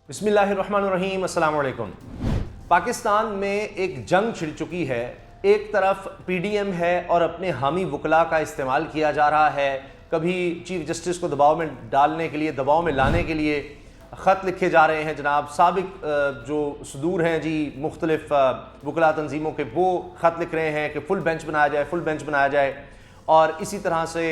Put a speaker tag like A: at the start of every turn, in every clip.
A: बिस्मिल्लाहिर्रहमानिर्रहीम, अस्सलाम वालेकुम। पाकिस्तान में एक जंग छिड़ चुकी है। एक तरफ पीडीएम है और अपने हामी वकला का इस्तेमाल किया जा रहा है। कभी चीफ जस्टिस को दबाव में डालने के लिए, दबाव में लाने के लिए ख़त लिखे जा रहे हैं जनाब। साबिक जो सदूर हैं जी मुख्तलिफ वकला तंजीमों के, वो ख़त लिख रहे हैं कि फुल बेंच बनाया जाए, फुल बेंच बनाया जाए। और इसी तरह से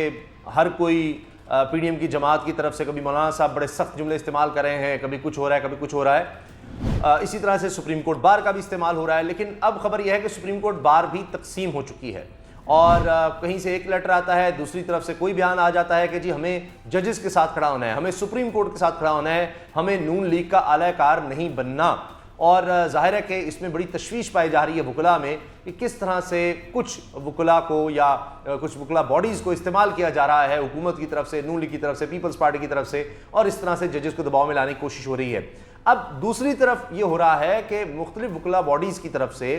A: हर कोई पीडीएम की जमात की तरफ से, कभी मौलाना साहब बड़े सख्त जुमले इस्तेमाल कर रहे हैं, कभी कुछ हो रहा है, कभी कुछ हो रहा है। इसी तरह से सुप्रीम कोर्ट बार का भी इस्तेमाल हो रहा है। लेकिन अब खबर यह है कि सुप्रीम कोर्ट बार भी तकसीम हो चुकी है और कहीं से एक लेटर आता है, दूसरी तरफ से कोई बयान आ जाता है कि जी हमें जजेस के साथ खड़ा होना है, हमें सुप्रीम कोर्ट के साथ खड़ा होना है, हमें नून लीग का आलाकार नहीं बनना। और ज़ाहिर है कि इसमें बड़ी तशवीश पाई जा रही है वकला में कि किस तरह से कुछ वकला को या कुछ वकला बॉडीज़ को इस्तेमाल किया जा रहा है हुकूमत की तरफ से, नून लीग की तरफ से, पीपल्स पार्टी की तरफ से, और इस तरह से जजेस को दबाव में लाने की कोशिश हो रही है। अब दूसरी तरफ ये हो रहा है कि मुख्तलिफ वकला बॉडीज़ की तरफ से,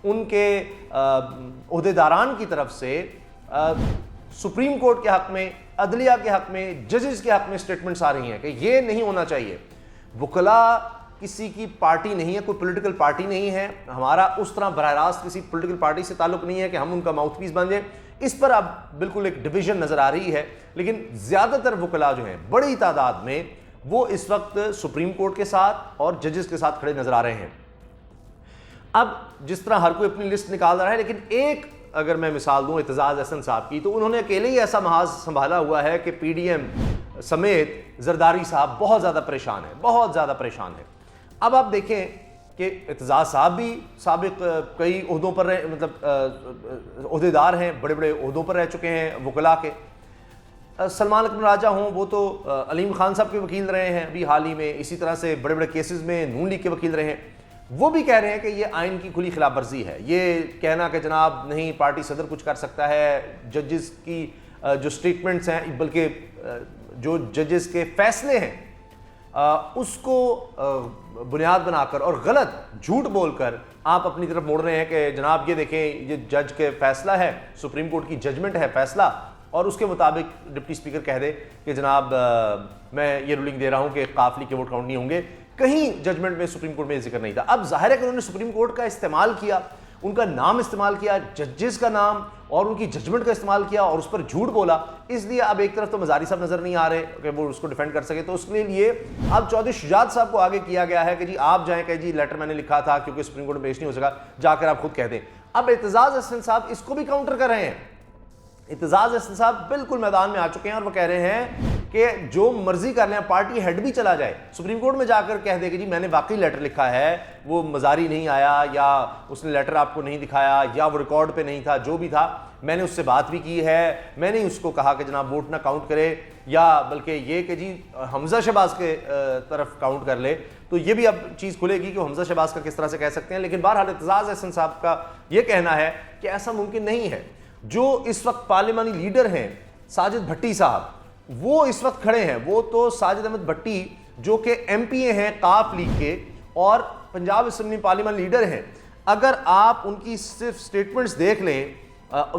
A: उनके ओहदेदारान की तरफ से सुप्रीम कोर्ट के हक़ में, अदलिया के हक़ में, जजेस के हक़ में स्टेटमेंट्स आ रही हैं कि ये नहीं होना चाहिए। वकला किसी की पार्टी नहीं है, कोई पॉलिटिकल पार्टी नहीं है, हमारा उस तरह बरह रास्त किसी पॉलिटिकल पार्टी से ताल्लुक़ नहीं है कि हम उनका माउथ पीस बन जाए। इस पर अब बिल्कुल एक डिवीजन नज़र आ रही है। लेकिन ज़्यादातर वकला जो हैं बड़ी तादाद में, वो इस वक्त सुप्रीम कोर्ट के साथ और जजेस के साथ खड़े नज़र आ रहे हैं। अब जिस तरह हर कोई अपनी लिस्ट निकाल रहा है, लेकिन एक अगर मैं मिसाल दूं एतजाज़ अहसन साहब की, तो उन्होंने अकेले ही ऐसा महाज संभाला हुआ है कि पीडीएम समेत जरदारी साहब बहुत ज़्यादा परेशान है, बहुत ज़्यादा परेशान है। अब आप देखें कि एतजाज़ साहब भी साबिक कई ओहदों पर रहे, मतलब ओहदेदार हैं, बड़े बड़े ओहदों पर रह चुके हैं वकला के। सलमान अकबर राजा हों, वो तो अलीम खान साहब के वकील रहे हैं अभी हाल ही में। इसी तरह से बड़े बड़े केसेस में नून लीग के वकील रहे हैं। वो भी कह रहे हैं कि ये आइन की खुली खिलाफ वर्जी है। ये कहना कि जनाब नहीं, पार्टी सदर कुछ कर सकता है, जजेस की जो स्टेटमेंट्स हैं, बल्कि जो जजेस के फैसले हैं उसको बुनियाद बनाकर और गलत झूठ बोलकर आप अपनी तरफ मोड़ रहे हैं कि जनाब ये देखें, ये जज के फैसला है, सुप्रीम कोर्ट की जजमेंट है, फैसला, और उसके मुताबिक डिप्टी स्पीकर कह दे कि जनाब मैं ये रूलिंग दे रहा हूं कि काफली के वोट काउंट नहीं होंगे। कहीं जजमेंट में सुप्रीम कोर्ट में जिक्र नहीं था। अब जाहिर है कि उन्होंने सुप्रीम कोर्ट का इस्तेमाल किया, उनका नाम इस्तेमाल किया, जजेस का नाम और उनकी जजमेंट का इस्तेमाल किया और उस पर झूठ बोला। इसलिए अब एक तरफ तो मजारी साहब नजर नहीं आ रहे कि वो उसको डिफेंड कर सके, तो उसके लिए अब चौधरी शुजात साहब को आगे किया गया है कि जी आप जाएं कि जी लेटर मैंने लिखा था, क्योंकि सुप्रीम कोर्ट में पेश नहीं हो सका, जाकर आप खुद कह दें। अब एतजाज़ अहसन साहब इसको भी काउंटर कर रहे हैं। एतजाज़ अहसन साहब बिल्कुल मैदान में आ चुके हैं और वो कह रहे हैं कि जो मर्जी कर लें, पार्टी हेड भी चला जाए, सुप्रीम कोर्ट में जाकर कह दे कि जी मैंने वाकई लेटर लिखा है, वो मजारी नहीं आया, या उसने लेटर आपको नहीं दिखाया, या वो रिकॉर्ड पे नहीं था, जो भी था, मैंने उससे बात भी की है, मैंने उसको कहा कि जनाब वोट ना काउंट करे, या बल्कि ये कि जी हमजा शहबाज के तरफ काउंट कर ले। तो ये भी अब चीज़ खुलेगी कि हमजा शहबाज का किस तरह से कह सकते हैं। लेकिन बहरहाल एतजाज़ अहसन साहब का ये कहना है कि ऐसा मुमकिन नहीं है। जो इस वक्त पार्लिमानी लीडर हैं साजिद भट्टी साहब, वो इस वक्त खड़े हैं। वो तो साजिद अहमद भट्टी जो कि एमपीए हैं काफ लीग के और पंजाब असेंबली पार्लियामेंट लीडर हैं, अगर आप उनकी सिर्फ स्टेटमेंट्स देख लें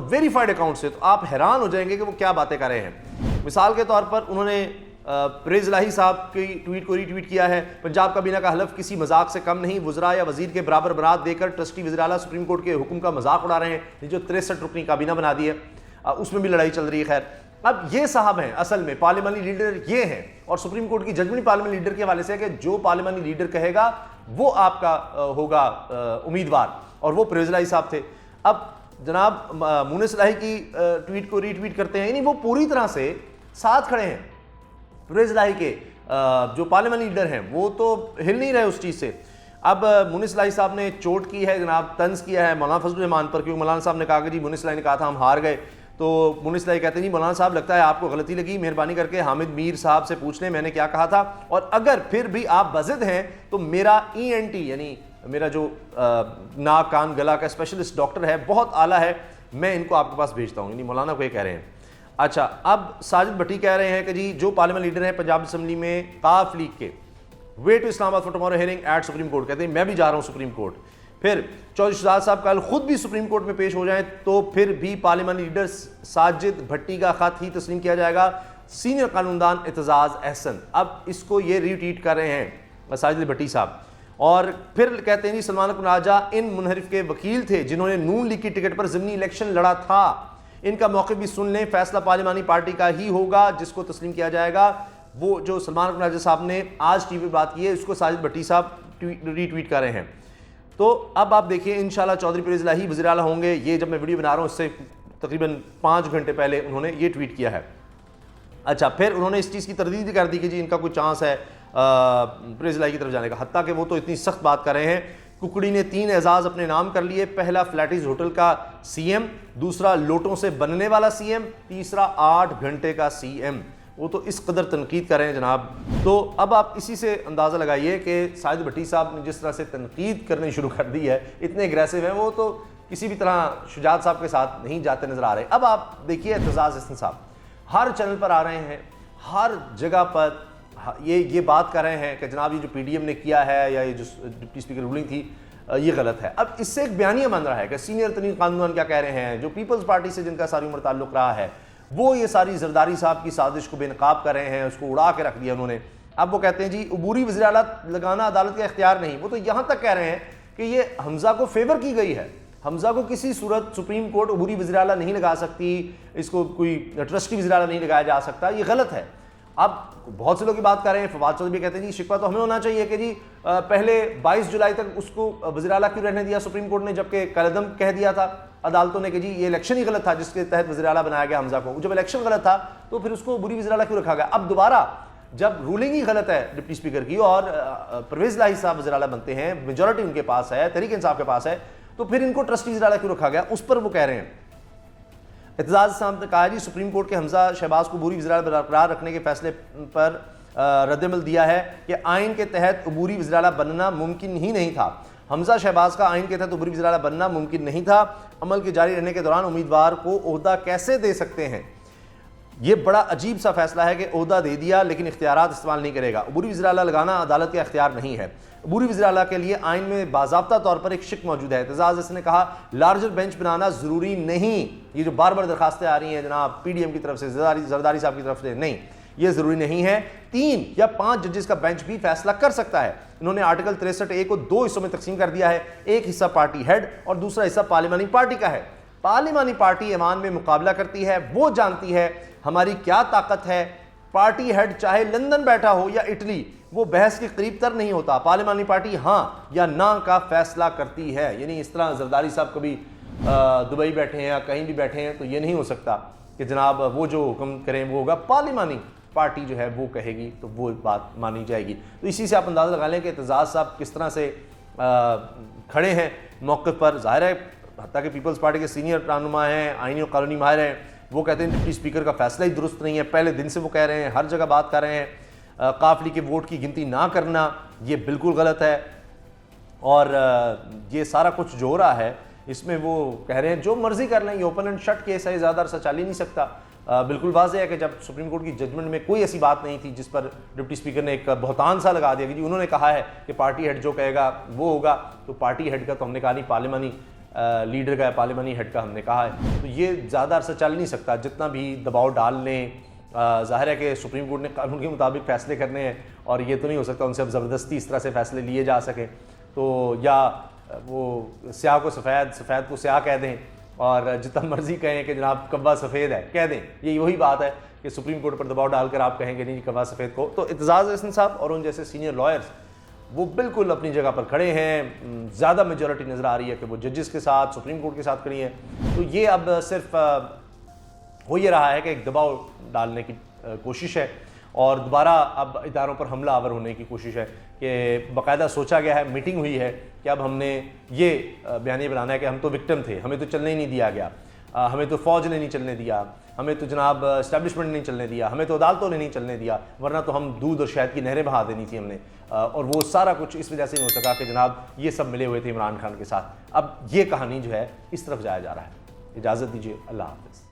A: वेरीफाइड अकाउंट से, तो आप हैरान हो जाएंगे कि वो क्या बातें कर रहे हैं। मिसाल के तौर पर उन्होंने परेज लाही साहब की ट्वीट को रीट्वीट किया है। पंजाब काबीना का हलफ किसी मजाक से कम नहीं, वज़रा या वजीर के बराबर बरात देकर ट्रस्टी वज़ीर आला सुप्रीम कोर्ट के हुक्म का मजाक उड़ा रहे हैं। ये जो 63 रुकनी काबीना बना दी है, उसमें भी लड़ाई चल रही है। खैर, अब ये साहब हैं असल में पार्लियामेंट्री लीडर, ये हैं, और सुप्रीम कोर्ट की जजमेंट पार्लियामेंट्री लीडर के हवाले से है कि जो पार्लियामेंट्री लीडर कहेगा वो आपका होगा उम्मीदवार, और वो परेज लाही साहब थे। अब जनाब मुनिस लाही की ट्वीट को रीट्वीट करते हैं, यानी वो पूरी तरह से साथ खड़े हैं। परेज लाही के जो पार्लियामेंट्री लीडर हैं वो तो हिल नहीं रहे उस चीज़ से। अब मुनिस लाही साहब ने चोट की है जनाब, तंज किया है मौलाना फजल रहमान पर, क्योंकि मौलाना साहब ने कहा कि जी मुनिस लाही ने कहा था हम हार गए, तो मुनिस लाही कहते हैं जी मौलाना साहब लगता है आपको गलती लगी, मेहरबानी करके हामिद मीर साहब से पूछ लें मैंने क्या कहा था, और अगर फिर भी आप बज़िद हैं तो मेरा ENT यानी मेरा जो नाक कान गला का स्पेशलिस्ट डॉक्टर है, बहुत आला है, मैं इनको आपके पास भेजता हूँ। यानी मौलाना को ये कह रहे हैं। अच्छा, अब साजिद भट्टी कह रहे हैं कि जी जो पार्लियामेंट लीडर हैं पंजाब असेंबली में काफ लीग के, way to Islamabad for tomorrow hearing at Supreme Court, कहते हैं मैं भी जा रहा हूँ सुप्रीम कोर्ट। फिर चौधरी शुजात साहब कल खुद भी सुप्रीम कोर्ट में पेश हो जाएं तो फिर भी पार्लियामेंट लीडर साजिद भट्टी का खत ही तस्लीम किया जाएगा। सीनियर कानूनदान एतजाज़ अहसन अब इसको ये रीट्वीट कर रहे हैं ساجد بھٹی صاحب. اور پھر کہتے ہیں جی سلمان اکمل راجہ ان منحرف کے وکیل تھے جنہوں نے نون لیگ کی ٹکٹ پر ضمنی الیکشن لڑا تھا. ان کا موقف بھی سن لیں, فیصلہ پارلیمانی پارٹی کا ہی ہوگا جس کو تسلیم کیا جائے گا. وہ جو سلمان اکمل راجہ صاحب نے آج ٹی وی پہ بات کی ہے اس کو ساجد بھٹی صاحب ری ٹویٹ کر رہے ہیں. تو اب آپ دیکھیے انشاءاللہ چودھری پرویز الہی وزیر اعلیٰ ہوں گے. یہ جب میں ویڈیو بنا رہا ہوں اس سے تقریباً 5 گھنٹے پہلے انہوں نے یہ ٹویٹ کیا ہے. اچھا, پھر انہوں نے اس چیز کی تردید کر دی کہ جی ان کا کوئی چانس ہے پرویز الہی کی طرف جانے کا, حتیٰ کہ وہ تو اتنی سخت بات کر رہے ہیں. ککڑی نے 3 اعزاز اپنے نام کر لیے, پہلا فلیٹیز ہوٹل کا سی ایم, دوسرا لوٹوں سے بننے والا سی ایم, تیسرا 8 گھنٹے کا سی ایم. وہ تو اس قدر تنقید کر رہے ہیں جناب. تو اب آپ اسی سے اندازہ لگائیے کہ ساجد بھٹی صاحب نے جس طرح سے تنقید کرنی شروع کر دی ہے, اتنے اگریسو ہیں, وہ تو کسی بھی طرح شجاعت صاحب کے ساتھ نہیں جاتے نظر آ رہے. اب آپ دیکھیے اعتزاز احسن صاحب ہر چینل پر آ رہے ہیں, ہر جگہ پر یہ بات کر رہے ہیں کہ جناب یہ جو پی ڈی ایم نے کیا ہے یا یہ جو ڈپٹی اسپیکر رولنگ تھی یہ غلط ہے. اب اس سے ایک بیانیہ بن رہا ہے کہ سینئر ترین قانون کیا کہہ رہے ہیں, جو پیپلز پارٹی سے جن کا ساری عمر تعلق رہا ہے وہ یہ ساری زرداری صاحب کی سازش کو بے نقاب کر رہے ہیں, اس کو اڑا کے رکھ دیا انہوں نے. اب وہ کہتے ہیں جی عبوری وزیر اعلیٰ لگانا عدالت کا اختیار نہیں. وہ تو یہاں تک کہہ رہے ہیں کہ یہ حمزہ کو فیور کی گئی ہے, حمزہ کو کسی صورت سپریم کورٹ عبوری وزیر اعلیٰ نہیں لگا سکتی, اس کو کوئی ٹرسٹی وزیر اعلیٰ نہیں لگایا جا سکتا, یہ غلط ہے. اب بہت سے لوگ یہ بات کر رہے ہیں, فواد چودھری بھی کہتے ہیں جی شکوہ تو ہمیں ہونا چاہیے کہ جی پہلے 22 جولائی تک اس کو وزیر اعلیٰ کیوں رہنے دیا سپریم کورٹ نے, جبکہ کالعدم کہہ دیا تھا عدالتوں نے کہ جی یہ الیکشن ہی غلط تھا جس کے تحت وزیر اعلیٰ بنایا گیا حمزہ کو. جب الیکشن غلط تھا تو پھر اس کو عبوری وزیر اعلیٰ کیوں رکھا گیا. اب دوبارہ جب رولنگ ہی غلط ہے ڈپٹی اسپیکر کی اور پرویز الہی صاحب وزیر اعلیٰ بنتے ہیں, میجورٹی ان کے پاس ہے, تحریک انصاف کے پاس ہے, تو پھر ان کو ٹرسٹی وزیر اعلیٰ کیوں رکھا گیا, اس پر وہ کہہ رہے ہیں. اعتزاز صاحب نے کہا جی سپریم کورٹ کے حمزہ شہباز کو عبوری وزیر اعلیٰ برقرار رکھنے کے فیصلے پر رد عمل دیا ہے کہ آئین کے تحت عبوری وزیر اعلیٰ بننا ممکن ہی نہیں تھا. حمزہ شہباز کا آئین کے تحت عبوری وزیر اعلیٰ بننا ممکن نہیں تھا. عمل کے جاری رہنے کے دوران امیدوار کو عہدہ کیسے دے سکتے ہیں. یہ بڑا عجیب سا فیصلہ ہے کہ عہدہ دے دیا لیکن اختیارات استعمال نہیں کرے گا. عبوری وزیر اعلیٰ لگانا عدالت کا اختیار نہیں ہے. عبوری وزیر اعلیٰ کے لیے آئین میں باضابطہ طور پر ایک شک موجود ہے. اعتزاز اس نے کہا لارجر بینچ بنانا ضروری نہیں. یہ جو بار بار درخواستیں آ رہی ہیں جناب پی ڈی ایم کی طرف سے, زرداری صاحب کی طرف سے, نہیں یہ ضروری نہیں ہے. 3 یا 5 ججز کا بینچ بھی فیصلہ کر سکتا ہے. انہوں نے آرٹیکل 63A کو 2 حصوں میں تقسیم کر دیا ہے, ایک حصہ پارٹی ہیڈ اور دوسرا حصہ پارلیمانی پارٹی کا ہے. پارلیمانی پارٹی ایوان میں مقابلہ کرتی ہے, وہ جانتی ہے ہماری کیا طاقت ہے. پارٹی ہیڈ چاہے لندن بیٹھا ہو یا اٹلی, وہ بحث کے قریب تر نہیں ہوتا. پارلیمانی پارٹی ہاں یا نہ کا فیصلہ کرتی ہے. یعنی اس طرح زرداری صاحب کبھی دبئی بیٹھے ہیں یا کہیں بھی بیٹھے ہیں تو یہ نہیں ہو سکتا کہ جناب وہ جو حکم کریں وہ ہوگا, پارلیمانی پارٹی جو ہے وہ کہے گی تو وہ بات مانی جائے گی. تو اسی سے آپ اندازہ لگا لیں کہ اعتزاز صاحب کس طرح سے کھڑے ہیں موقف پر. ظاہر ہے حتیٰ کہ پیپلز پارٹی کے سینئر رہنما ہیں, آئینی اور قانونی ماہر ہیں, وہ کہتے ہیں ڈپٹی اسپیکر کا فیصلہ ہی درست نہیں ہے. پہلے دن سے وہ کہہ رہے ہیں, ہر جگہ بات کر رہے ہیں. قافلی کے ووٹ کی گنتی نہ کرنا یہ بالکل غلط ہے. اور یہ سارا کچھ جو ہو رہا ہے اس میں وہ کہہ رہے ہیں جو مرضی کر لیں, یہ اوپن اینڈ شٹ کیس ہے, زیادہ عرصہ چل ہی نہیں سکتا. بالکل واضح ہے کہ جب سپریم کورٹ کی ججمنٹ میں کوئی ایسی بات نہیں تھی جس پر ڈپٹی اسپیکر نے ایک بہتان سا لگا دیا کہ جی انہوں نے کہا ہے کہ پارٹی ہیڈ جو کہے گا وہ ہوگا, تو پارٹی ہیڈ کا تو ہم نے کہا نہیں, پارلیمانی لیڈر کا, پارلیمانی ہیڈ کا ہم نے کہا ہے. تو یہ زیادہ عرصہ چل نہیں سکتا, جتنا بھی دباؤ ڈال لیں. ظاہر ہے کہ سپریم کورٹ نے قانون کے مطابق فیصلے کرنے ہیں اور یہ تو نہیں ہو سکتا ان سے اب زبردستی اس طرح سے فیصلے لیے جا سکیں. تو یا وہ سیاہ کو سفید, سفید کو سیاہ کہہ دیں اور جتنا مرضی کہیں کہ جناب کبا سفید ہے کہہ دیں. یہ وہی بات ہے کہ سپریم کورٹ پر دباؤ ڈال کر آپ کہیں گے نہیں کبا سفید کو. تو اعتزاز احسن صاحب اور ان جیسے سینئر لائرز وہ بالکل اپنی جگہ پر کھڑے ہیں. زیادہ میجورٹی نظر آ رہی ہے کہ وہ ججز کے ساتھ, سپریم کورٹ کے ساتھ کھڑی ہیں. تو یہ اب صرف ہو یہ رہا ہے کہ ایک دباؤ ڈالنے کی کوشش ہے اور دوبارہ اب اداروں پر حملہ آور ہونے کی کوشش ہے. کہ باقاعدہ سوچا گیا ہے, میٹنگ ہوئی ہے کہ اب ہم نے یہ بیانیہ بنانا ہے کہ ہم تو وکٹم تھے, ہمیں تو چلنے ہی نہیں دیا گیا, ہمیں تو فوج نے نہیں چلنے دیا, ہمیں تو جناب اسٹیبلشمنٹ نہیں چلنے دیا, ہمیں تو عدالتوں نے نہیں چلنے دیا, ورنہ تو ہم دودھ اور شہد کی نہریں بہا دینی تھی ہم نے. اور وہ سارا کچھ اس وجہ سے نہیں ہو سکا کہ جناب یہ سب ملے ہوئے تھے عمران خان کے ساتھ. اب یہ کہانی جو ہے اس طرف جایا جا رہا ہے. اجازت دیجیے, اللہ حافظ.